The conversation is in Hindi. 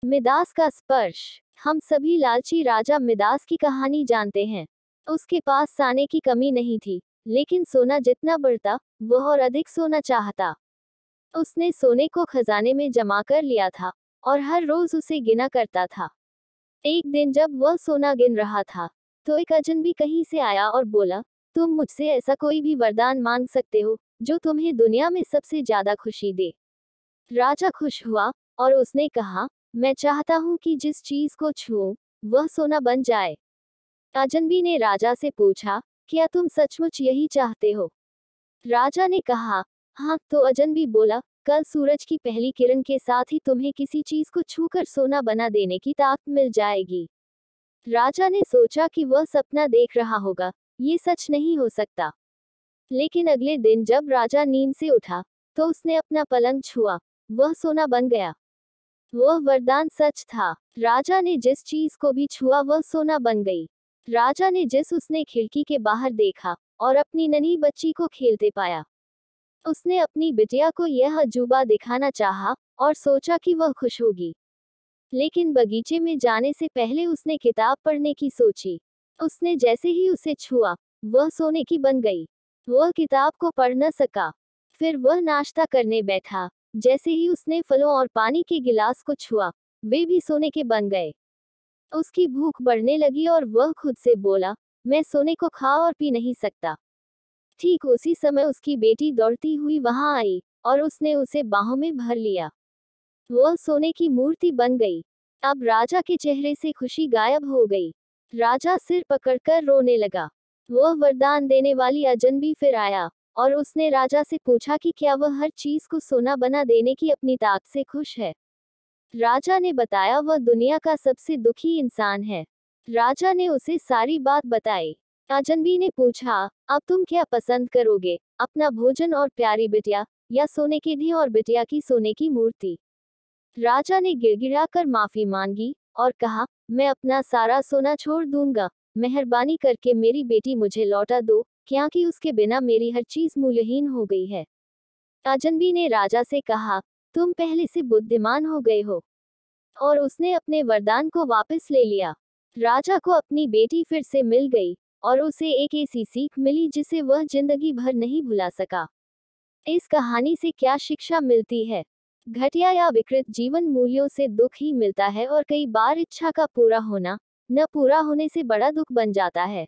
मिदास का स्पर्श। हम सभी लालची राजा मिदास की कहानी जानते हैं। उसके पास सोने की कमी नहीं थी, लेकिन सोना जितना बढ़ता, वह और अधिक सोना चाहता। उसने सोने को खजाने में जमा कर लिया था और हर रोज उसे गिना करता था। एक दिन जब वह सोना गिन रहा था, तो एक अजनबी कहीं से आया और बोला, तुम मुझसे ऐसा कोई भी वरदान मांग सकते हो जो तुम्हें दुनिया में सबसे ज्यादा खुशी दे। राजा खुश हुआ और उसने कहा, मैं चाहता हूं कि जिस चीज को छूऊं, वह सोना बन जाए। अजनबी ने राजा से पूछा, क्या तुम सचमुच यही चाहते हो? राजा ने कहा, हाँ। तो अजनबी बोला, कल सूरज की पहली किरण के साथ ही तुम्हें किसी चीज को छूकर सोना बना देने की ताकत मिल जाएगी। राजा ने सोचा कि वह सपना देख रहा होगा, ये सच नहीं हो सकता। लेकिन अगले दिन जब राजा नींद से उठा, तो उसने अपना पलंग छुआ, वह सोना बन गया। वह वरदान सच था। राजा ने जिस चीज को भी छुआ वह सोना बन गई। राजा ने जिस उसने खिड़की के बाहर देखा और अपनी नन्ही बच्ची को खेलते पाया। उसने अपनी बिटिया को यह अजूबा दिखाना चाहा और सोचा कि वह खुश होगी। लेकिन बगीचे में जाने से पहले उसने किताब पढ़ने की सोची। उसने जैसे ही उसे छुआ, वह सोने की बन गई। वह किताब को पढ़ न सका। फिर वह नाश्ता करने बैठा। जैसे ही उसने फलों और पानी के गिलास को छुआ, वे भी सोने के बन गए। उसकी भूख बढ़ने लगी और वह खुद से बोला, मैं सोने को खा और पी नहीं सकता। ठीक उसी समय उसकी बेटी दौड़ती हुई वहां आई और उसने उसे बाहों में भर लिया। वह सोने की मूर्ति बन गई। अब राजा के चेहरे से खुशी गायब हो गई। राजा सिर पकड़कर रोने लगा। वह वरदान देने वाली अजनबी फिर आया और उसने राजा से पूछा कि क्या वह हर चीज को सोना बना देने की अपनी ताकत से खुश है। राजा ने बताया वह दुनिया का सबसे दुखी इंसान है। राजा ने उसे सारी बात बताई। अजनबी ने पूछा, अब तुम क्या पसंद करोगे, अपना भोजन और प्यारी बिटिया, या सोने की धी और बिटिया की सोने की मूर्ति? राजा ने गिड़गिड़ाकर माफी मांगी और कहा, मैं अपना सारा सोना छोड़ दूंगा। मेहरबानी करके मेरी बेटी मुझे लौटा दो, क्योंकि उसके बिना मेरी हर चीज मूल्यहीन हो गई है। अजनबी ने राजा से कहा, तुम पहले से बुद्धिमान हो गए हो। और उसने अपने वरदान को वापस ले लिया। राजा को अपनी बेटी फिर से मिल गई और उसे एक ऐसी सीख मिली जिसे वह जिंदगी भर नहीं भुला सका। इस कहानी से क्या शिक्षा मिलती है? घटिया या विकृत जीवन मूल्यों से दुख ही मिलता है और कई बार इच्छा का पूरा होना न पूरा होने से बड़ा दुख बन जाता है।